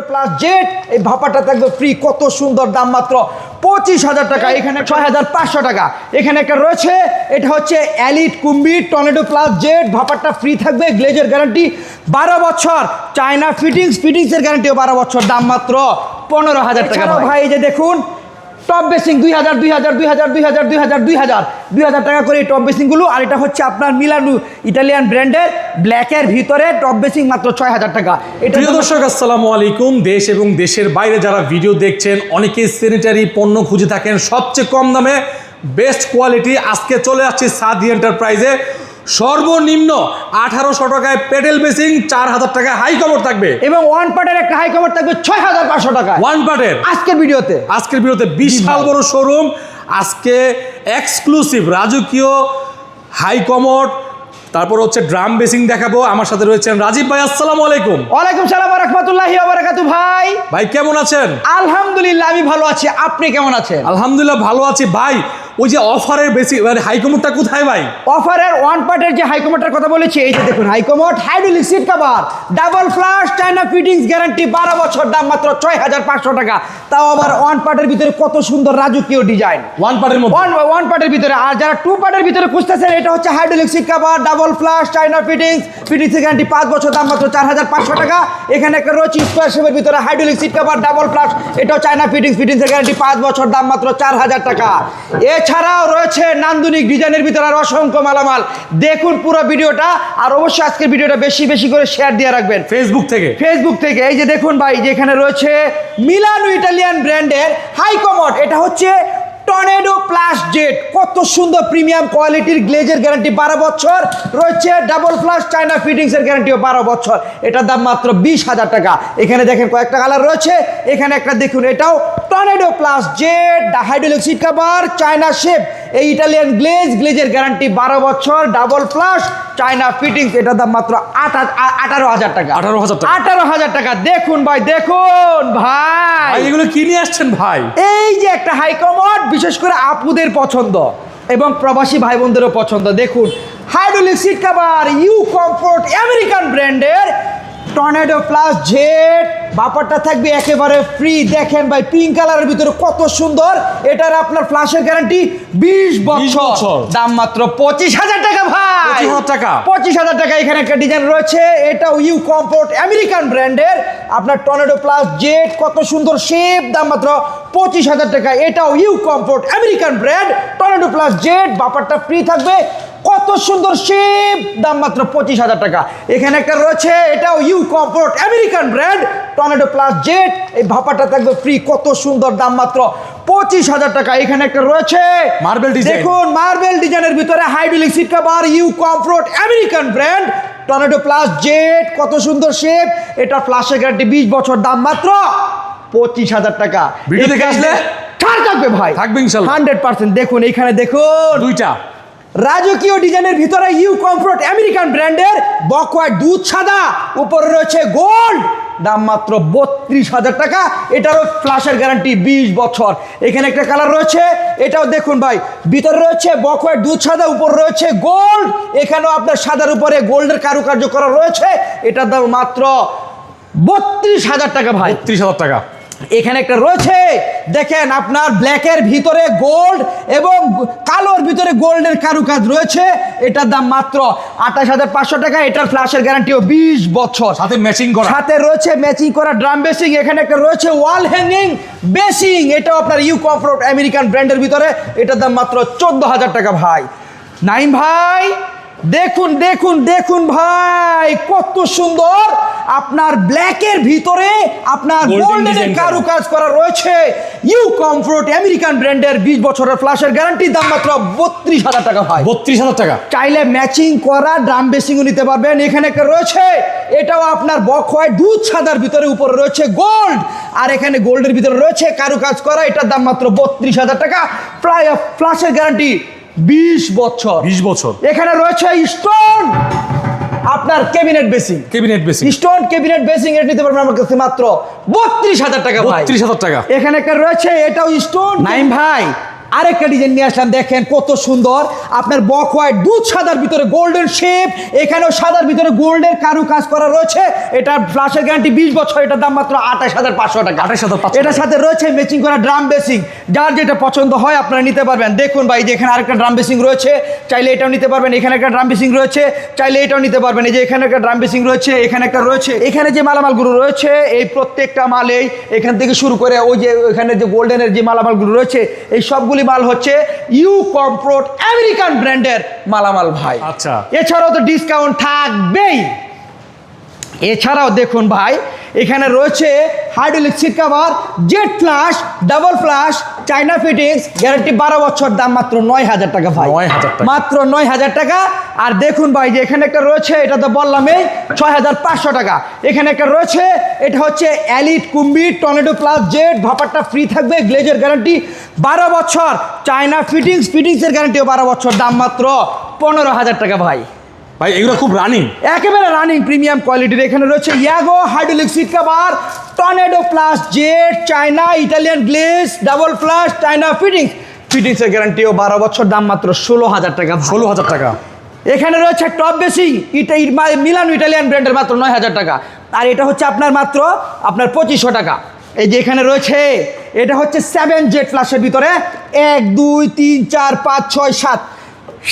Plus jet এই ভাপাটা থাকবে ফ্রি, কত সুন্দর দাম মাত্র 25,000 টাকা। এখানে 6,500 টাকা। এখানে একটা রয়েছে, এটা হচ্ছে এলিট কুম্বি টর্নেডো প্লাস জেট, ভাপাটা ফ্রি থাকবে, গ্লেজের গ্যারান্টি 12 বছর, চায়না ফিটিংসের গ্যারান্টিও 12 বছর, দাম মাত্র 15,000 টাকা। ভাই এই যে দেখুন টপ বেসিং 2,000 টাকা করে এই টপ বেসিংগুলো। আর এটা হচ্ছে আপনার মিলানু ইটালিয়ান ব্র্যান্ডের ব্ল্যাকের ভিতরে টপ বেসিং মাত্র 6,000 টাকা। প্রিয় দর্শক আসসালামু আলাইকুম। দেশ এবং দেশের বাইরে যারা ভিডিও দেখছেন, অনেকেই স্যানিটারি পণ্য খুঁজে থাকেন সবচেয়ে কম দামে, বেস্ট কোয়ালিটি। আজকে চলে আসছি সাদি এন্টারপ্রাইজে, সর্বনিম্ন 1800 টাকায় পেডেল বেসিং, 4000 টাকায় হাই কভার থাকবে এবং ওয়ান পার্টের একটা হাই কভার থাকবে 6,500 টাকা ওয়ান পার্টের। আজকের ভিডিওতে বিশাল বড় শোরুম, আজকে এক্সক্লুসিভ রাজকীয় হাই কমোড, তারপর হচ্ছে ড্রাম বেসিং দেখাবো। আমার সাথে রয়েছেন রাজীব ভাই। আসসালামু আলাইকুম। ওয়ালাইকুম সালাম ওয়া রাহমাতুল্লাহি ওয়া বারাকাতুহু। ভাই কেমন আছেন? আলহামদুলিল্লাহ আমি ভালো আছি, আপনি কেমন আছেন? আলহামদুলিল্লাহ ভালো আছি ভাই। ওই যে অফারের বেশি মানে হাইকমোডটা কোথায় ভাই? অফারের ওয়ান পার্টের যে হাইকমোডটার কথা বলেছি, এই যে দেখুন high commode hydraulic seat cover, double flush, China fittings guarantee 12 বছর, দাম মাত্র 6,500 টাকা। তাও আবার ওয়ান পার্টের ভিতরে কত সুন্দর রাজকীয় ডিজাইন, ওয়ান পার্টের মধ্যে ওয়ান পার্টের ভিতরে। আর যারা টু পার্টের ভিতরে খুঁজতেছেন, এটা হচ্ছে hydraulic seat cover, double flush, China fittings guarantee 5 বছর, দাম মাত্র 4,500 টাকা। এখানে একটা রয়েছে স্কোয়ার শেপের ভিতরে hydraulic seat cover, double flush, এটাও চায়না ফিটিংসের গ্যারান্টি 5 বছর, দাম মাত্র 4,000 টাকা। এছাড়াও রয়েছে নান্দনিক ডিজাইনের ভিতরে আর অসংখ্য মালামাল। দেখুন পুরো ভিডিওটা, আর অবশ্যই আজকের ভিডিওটা বেশি বেশি করে শেয়ার দিয়ে রাখবেন ফেসবুক থেকে। এই যে দেখুন ভাই, যেখানে রয়েছে মিলানো ইটালিয়ান ব্র্যান্ডের হাই কমোড, এটা হচ্ছে টর্নেডো প্লাস জেট, কত সুন্দর প্রিমিয়াম কোয়ালিটির, গ্লেজের গ্যারান্টি 12 বছর রয়েছে, ডাবল ফ্লাশ, চায়না ফিটিংসের গ্যারান্টিও 12 বছর, এটার দাম মাত্র 20,000 টাকা। এখানে দেখেন কয়েকটা কালার রয়েছে, এখানে একটা দেখুন, এটাও tornado plus jet, hydraulic seat cover, China shape, এই ইটালিয়ান গ্লেজের গ্যারান্টি 12 বছর, ডাবল ফ্লাশ, চায়না ফিটিংস, এটার দাম মাত্র 18,000 টাকা। 18,000 টাকা। দেখুন ভাই, ভাই এগুলো কি নিয়ে আসছেন ভাই? এই যে একটা হাই কমোড, বিশেষ করে আপুদের পছন্দ এবং প্রবাসী ভাই বোনদেরও পছন্দ। দেখুন hydraulic seat cover, U comfort American ব্র্যান্ডের টর্নেডো প্লাস জেট, বাপারটা থাকবে একেবারে ফ্রি। দেখেন ভাই পিঙ্ক কালারের ভিতরে কত সুন্দর, এটার আপনার ফ্ল্যাশের গ্যারান্টি 20 বছর, দাম মাত্র 25,000 টাকা ভাই। 25,000 টাকা। এখানে একটা ডিজাইন রয়েছে, এটাও ইউ কমফোর্ট আমেরিকান ব্র্যান্ডের আপনার টর্নেডো প্লাস জেট, কত সুন্দর শেপ, দাম মাত্র 25,000 টাকা। এটাও U comfort American brand tornado plus jet, বাপারটা ফ্রি থাকবে, কত সুন্দর শেপ, দাম মাত্র 25,000 টাকা। এখানে একটা রয়েছে, এটাও U comfort American brand tornado plus jet, এই ভাপাটা থাকবে ফ্রি, কত সুন্দর, দাম মাত্র 25,000 টাকা। এখানে একটা রয়েছে মার্বেল ডিজাইন, দেখুন মার্বেল ডিজাইনের ভিতরে hydraulic seat cover, U comfort American brand tornado plus jet, কত সুন্দর শেপ, এটা ফ্ল্যাশের গ্যারান্টি 20 বছর, দাম মাত্র 25,000 টাকা। ভিডিও দেখে আসলে ছাড় থাকবে ভাই, থাকবে ইনশাআল্লাহ 100%। দেখুন এখানে দেখুন দুইটা রাজকীয় ডিজাইনের ভিতরে ইউ কমফোর্ট আমেরিকান ব্র্যান্ডের বকওয়ার দুধ সাদা, উপরে রয়েছে গোল্ড, দাম মাত্র 32,000 টাকা। এটারও ফ্ল্যাশের গ্যারান্টি 20 বছর। এখানে একটা কালার রয়েছে, এটাও দেখুন ভাই, ভিতরে রয়েছে বকওয়ার দুধ সাদা, উপরে রয়েছে গোল্ড, এখানেও আপনার সাদার উপরে গোল্ডের কারুকার্য করা রয়েছে, এটার দাম মাত্র 32,000 টাকা ভাই। 32,000 টাকা। এখানে একটা রয়েছে, দেখেন আপনার ব্ল্যাকের ভিতরে গোল্ড এবং কালোর ভিতরে গোল্ডের কারুকাজ রয়েছে, এটার দাম মাত্র 28,500 টাকা। এটার ফ্ল্যাশের গ্যারান্টিও 20 বছর, সাথে রয়েছে ম্যাচিং করা ড্রাম বেসিং। এখানে একটা রয়েছে ওয়াল হ্যাঙ্গিং বেসিং, এটাও আপনার ইউ কমফোর্ট আমেরিকান ব্র্যান্ডের ভিতরে, এটার দাম মাত্র 14,000 টাকা ভাই। নাইম ভাই দেখুন ভাই, কত সুন্দর আপনার ব্ল্যাকের ভিতরে আপনার গোল্ডেনের কারুকাজ করা রয়েছে, ইউ কমফোর্ট আমেরিকান ব্র্যান্ডের 20 বছরের ফ্ল্যাশের গ্যারান্টি, দাম মাত্র 32,000 টাকা ভাই। 32,000 টাকা। চাইলে ম্যাচিং করা ড্রাম বেসিংও নিতে পারবেন। এখানে একটা রয়েছে, এটাও আপনার বকওয়ার দুধ সাদার ভিতরে, উপরে রয়েছে গোল্ড, আর এখানে গোল্ডের ভিতরে রয়েছে কারুকাজ করা, এটার দাম মাত্র 32,000 টাকা। প্রায় ফ্ল্যাশের গ্যারান্টি 20 বছর। এখানে রয়েছে স্টোন আপনার cabinet basin, stone cabinet basin, এটা নিতে পারবেন আমার কাছে মাত্র 32,000 টাকা ভাই। 32,000 টাকা। এখানে একটা রয়েছে, এটাও স্টোন। নাইম ভাই আরেকটা ডিজাইন নিয়ে আসলাম, দেখেন কত সুন্দর আপনার বক হোয়াইট দুধ সাদার ভিতরে গোল্ডেন শেপ, এখানেও সাদার ভিতরে গোল্ডের কারু কাজ করা রয়েছে। এটার ফ্লাশের গ্যারান্টি 20 বছর, এটার দাম মাত্র 28500 টাকা। 28500 এটার সাথে রয়েছে ম্যাচিং করা ড্রাম বেসিং, যার যেটা পছন্দ হয় আপনারা নিতে পারবেন। দেখুন ভাই যে এখানে আরেকটা ড্রাম বেসিং রয়েছে, চাইলে এটাও নিতে পারবেন। এখানে একটা ড্রাম বেসিং রয়েছে, চাইলে এটাও নিতে পারবেন। এই যে এখানে একটা ড্রাম বেসিং রয়েছে, এখানে একটা রয়েছে। এখানে যে মালামালগুলো রয়েছে এই প্রত্যেকটা মালেই এখান থেকে শুরু করে ওই যে ওখানে যে গোল্ডেনের যে মালামালগুলো রয়েছে এই সবগুলি মাল হচ্ছে ইউ কমফোর্ট আমেরিকান ব্র্যান্ডের মালামাল ভাই। আচ্ছা, এছাড়াও তো ডিসকাউন্ট থাকবেই। এছাড়াও দেখুন ভাই এখানে রয়েছে hydraulic seat cover, jet flush, double flush, China fittings, guarantee 12 বছর, দাম মাত্র 9000 টাকা ভাই, 9000 টাকা, মাত্র 9000 টাকা। আর দেখুন ভাই যে এখানে একটা রয়েছে, এটা তো বললামই 6500 টাকা। এখানে একটা রয়েছে, এটা হচ্ছে এলিট কুম্বি টর্নেডো প্লাস জেট, ভাপারটা ফ্রি থাকবে, গ্লেজের গ্যারান্টি 12 বছর, চায়না ফিটিংসের গ্যারান্টিও 12 বছর, দাম মাত্র 15000 টাকা ভাই। ভাই এগুলো খুব রানিং, একেবারে রানিং প্রিমিয়াম কোয়ালিটির। এখানে রয়েছে ইয়াগো hydraulic seat cover, tornado plus jet, china Italian glaze, double flush, china ফিটিংসের গ্যারান্টিও 12 বছর, দাম মাত্র 16000 টাকা। 16000 টাকা। এখানে রয়েছে টপ বেসিং, মিলানো ইটালিয়ান ব্র্যান্ডের, মাত্র 9000 টাকা। আর এটা হচ্ছে আপনার মাত্র 2500 টাকা। এই যে এখানে রয়েছে, এটা হচ্ছে 7 জেট ফ্লাশের ভিতরে 1 2 3 4 5 6 7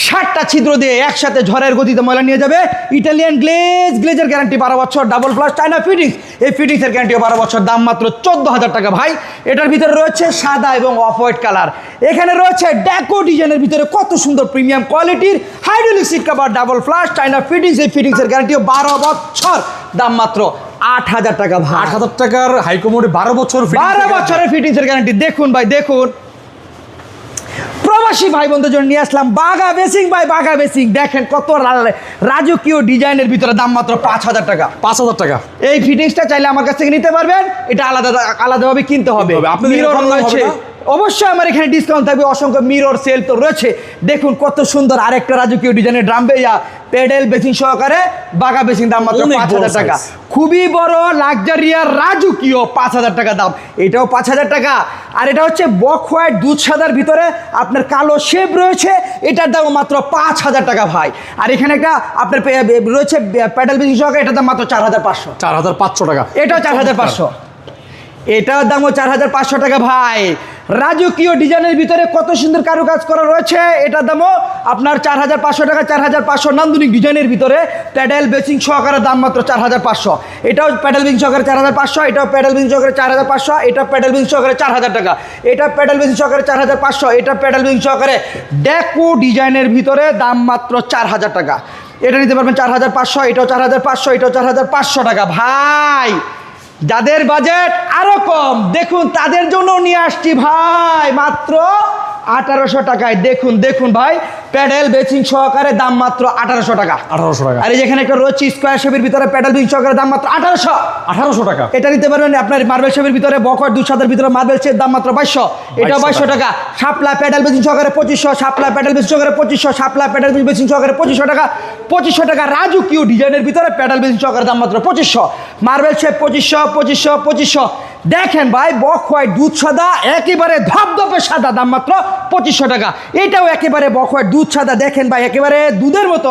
7টা ছিদ্র দিয়ে একসাথে ঝড়ের গতিতে ময়লা নিয়ে যাবে। ইটালিয়ান গ্লেজের গ্যারান্টি 12 বছর, ডাবল ফ্লাশ, চায়না ফিটিংসের গ্যারান্টিও 12 বছর, দাম মাত্র 14000 টাকা ভাই। এটার ভিতরে রয়েছে সাদা এবং অফ হোয়াইট কালার। এখানে রয়েছে ডেকো ডিজাইনের ভিতরে কত সুন্দর প্রিমিয়াম কোয়ালিটির hydraulic seat cover, double flush, china ফিটিংসের গ্যারান্টিও 12 বছর, দাম মাত্র 8000 টাকা ভাই। 8000 টাকার হাইকমোডে 12 বছর, 12 বছরের ফিটিংসের গ্যারান্টি। দেখুন ভাই দেখুন, প্রবাসী ভাই বন্ধুদের জন্য নিয়ে আসলাম বাগা বেসিং ভাই, বাগা বেসিং দেখেন কত রাজকীয় ডিজাইনের ভিতরে, দাম মাত্র 5000 টাকা। 5000 টাকা। এই ফিটিংসটা চাইলে আমার কাছ থেকে নিতে পারবেন, এটা আলাদাভাবে কিনতে হবে। মিরর রয়েছে, অবশ্যই আমার এখানে ডিসকাউন্ট থাকবে, অসংখ্য মিরর সেল তো রয়েছে। দেখুন কত সুন্দর আরেকটা রাজকীয় ডিজাইনের ড্রাম প্যাডেল বেসিং সহকারে বাগা বেসিং, দাম মাত্র 5000 টাকা। খুবই বড় লাক্সারিয়ার রাজকীয় 5000 টাকা দাম, এটাও 5000 টাকা। আর এটা হচ্ছে বক হোয়াইট দুধ সাদার ভিতরে আপনার কালো শেপ রয়েছে, এটার দাম মাত্র 5000 টাকা ভাই। আর এখানে একটা আপনার রয়েছে প্যাডেল বেসিং সহকারে, এটার দাম মাত্র 4500। 4500 টাকা। এটাও 4500, এটার দামও 4500 টাকা ভাই। রাজকীয় ডিজাইনের ভিতরে কত সুন্দর কারুকাজ করা রয়েছে, এটার দামও আপনার 4500 টাকা। 4500 নান্দনিক ডিজাইনের ভিতরে প্যাডেল বেসিং সহকারে, দাম মাত্র 4500। এটাও প্যাডেল বেসিং সহকারে 4500, এটাও প্যাডেল বেসিং সহকারে 4500, এটা প্যাডেল বেসিং সহকারে 4000 টাকা, এটা প্যাডেল বেসিং সহকারে 4500, এটা প্যাডেল বেসিং সহকারে ডেকো ডিজাইনের ভিতরে, দাম মাত্র 4000 টাকা। এটা নিতে পারবেন 4500, এটাও 4500, এটাও 4500 টাকা ভাই। যাদের বাজেট আরো কম দেখুন তাদের জন্য নিয়ে আসছি ভাই মাত্র 1800 টাকায়। দেখুন দেখুন ভাই, প্যাডেল বেসিং সহকারে, দাম মাত্র 1800 টাকা। 1800 টাকা। আর এই যেখানে একটা রয়েছে স্কোয়ার শেপের ভিতরে প্যাডেল বেসিং সহকারে, দাম মাত্র 1800 টাকা। এটা নিতে পারবেন আপনার মার্বেল শেপের ভিতরে বকওয়ার্ড দুধ সাদার ভিতরে মার্বেল শেপ, দাম মাত্র 2200। এটাও 2200 টাকা। শাপলা প্যাডেল বেসিং সহকারে 2500, শাপলা প্যাডেল বেসিং সহকারে 2500, শাপলা প্যাডেল বেসিং সহকারে 2500 টাকা। 2500 টাকা রাজকীয় ডিজাইনের ভিতরে প্যাডেল বেসিং সহকারে, দাম মাত্র 2500। Marble shape 2500। দেখেন ভাই বক হোয়াইট দুধ সাদা একেবারে ধপধপে সাদা, দাম মাত্র 2500 টাকা। এটাও একেবারে বক হোয়াইট দুধ সাদা, দেখেন ভাই একেবারে দুধের মতো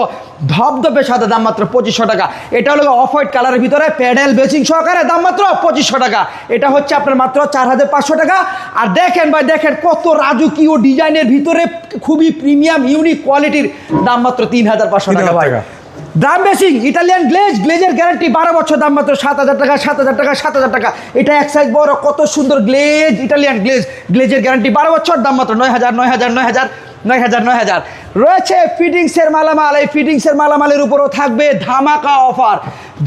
ধপধপে সাদা, দাম মাত্র 2500 টাকা। এটা হলো অফ হোয়াইট কালারের ভিতরে প্যাডেল বেসিং সহকারে, দাম মাত্র 2500 টাকা। এটা হচ্ছে আপনার মাত্র 4500 টাকা। আর দেখেন ভাই দেখেন কত রাজকীয় ডিজাইনের ভিতরে খুবই প্রিমিয়াম ইউনিক কোয়ালিটির, দাম মাত্র 3500 টাকা ভাই। ড্রাম বেসিং ইটালিয়ান গ্লেজের গ্যারান্টি 12 বছর, দাম মাত্র 7000 টাকা। 7000 টাকা। এটা এক সাইজ বড়, কত সুন্দর গ্লেজ, ইটালিয়ান গ্লেজের গ্যারান্টি 12 বছর, দাম মাত্র 9000 রয়েছে ফিটিংসের মালামাল। এই ফিটিংসের মালামালের উপরও থাকবে ধামাকা অফার,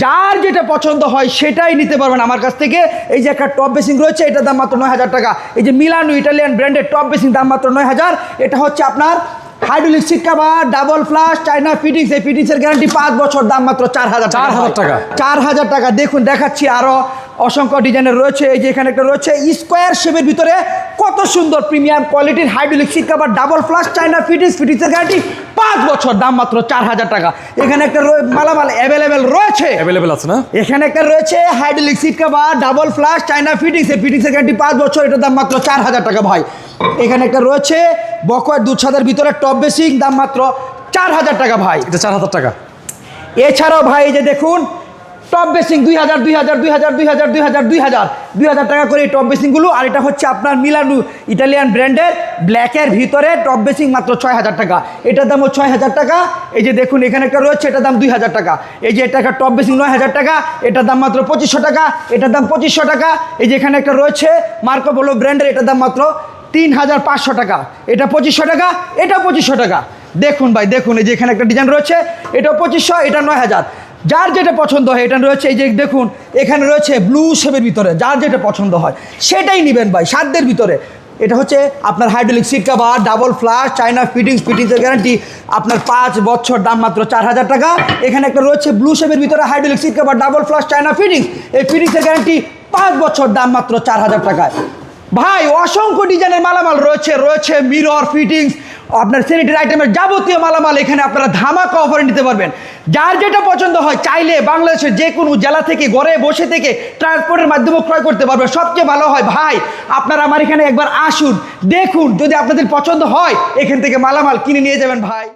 যার যেটা পছন্দ হয় সেটাই নিতে পারবেন আমার কাছ থেকে। এই যে একটা টপ বেসিং রয়েছে, এটার দাম মাত্র 9000 টাকা। এই যে মিলানো ইটালিয়ান ব্র্যান্ডের টপ বেসিং, দাম মাত্র 9000। এটা হচ্ছে আপনার hydraulic seat cover, double flush, China fittings, এই ফিটিংসের গ্যারান্টি 5 বছর, দাম মাত্র 4000 টাকা। 4000 টাকা। দেখুন দেখাচ্ছি আরো অসংখ্য ডিজাইনের রয়েছে। এই যে এখানে একটা রয়েছে স্কোয়ার শেপের ভিতরে কত সুন্দর প্রিমিয়াম কোয়ালিটির hydraulic seat cover double flush china ফিটিংসের গ্যারান্টি 5 বছর, দাম মাত্র 4000 টাকা। এখানে একটা মালামাল অ্যাভেলেবেল রয়েছে, অ্যাভেলেবেল আছে না? এখানে একটা রয়েছে hydraulic seat cover double flush china ফিটিংসের গ্যারান্টি 5 বছর, এটার দাম মাত্র 4000 টাকা ভাই। এখানে একটা রয়েছে বকওয়ার দুধ ছাদের ভিতরে টপ বেসিং, দাম মাত্র 4000 টাকা ভাই। এটা 4000 টাকা। এছাড়াও ভাই এই যে দেখুন টপ বেসিং 2000 টাকা করে এই টপ বেসিংগুলো। আর এটা হচ্ছে আপনার মিলানু ইটালিয়ান ব্র্যান্ডের ব্ল্যাকের ভিতরে টপ বেসিং, মাত্র 6000 টাকা, এটার দামও 6000 টাকা। এই যে দেখুন এখানে একটা রয়েছে, এটার দাম 2000 টাকা। এই যে এটা একটা টপ বেসিং 9000 টাকা, এটার দাম মাত্র 2500 টাকা, এটার দাম 2500 টাকা। এই যে এখানে একটা রয়েছে মার্কো পোলো ব্র্যান্ডের, এটার দাম মাত্র 3500 টাকা, এটা 2500 টাকা, এটা 2500 টাকা। দেখুন ভাই দেখুন, এই যে এখানে একটা ডিজাইন রয়েছে, এটা 2500, এটা 9000। যার যেটা পছন্দ হয় এটা রয়েছে। এই যে দেখুন এখানে রয়েছে ব্লু শেপের ভিতরে, যার যেটা পছন্দ হয় সেটাই নেবেন ভাই, সাধ্যের ভিতরে। এটা হচ্ছে আপনার hydraulic seat cover double flush china ফিটিংসের গ্যারান্টি আপনার 5 বছর, দাম মাত্র 4000 টাকা। এখানে একটা রয়েছে ব্লু শেপের ভিতরে hydraulic seat cover double flush China fittings, এই ফিটিংসের গ্যারান্টি 5 বছর, দাম মাত্র 4000 টাকায়। ভাই অসংখ্য ডিজাইনের মালামাল রয়েছে মিরর ফিটিংস, আপনার স্যানিটারি আইটেমের যাবতীয় মালামাল এখানে আপনারা ধামাকা অফারে নিতে পারবেন। যার যেটা পছন্দ হয় চাইলে বাংলাদেশের যে কোনো জেলা থেকে ঘরে বসে থেকে ট্রান্সপোর্টের মাধ্যমে ক্রয় করতে পারবেন। সবচেয়ে ভালো হয় ভাই আপনারা আমার এখানে একবার আসুন, দেখুন, যদি আপনাদের পছন্দ হয় এখান থেকে মালামাল কিনে নিয়ে যাবেন ভাই।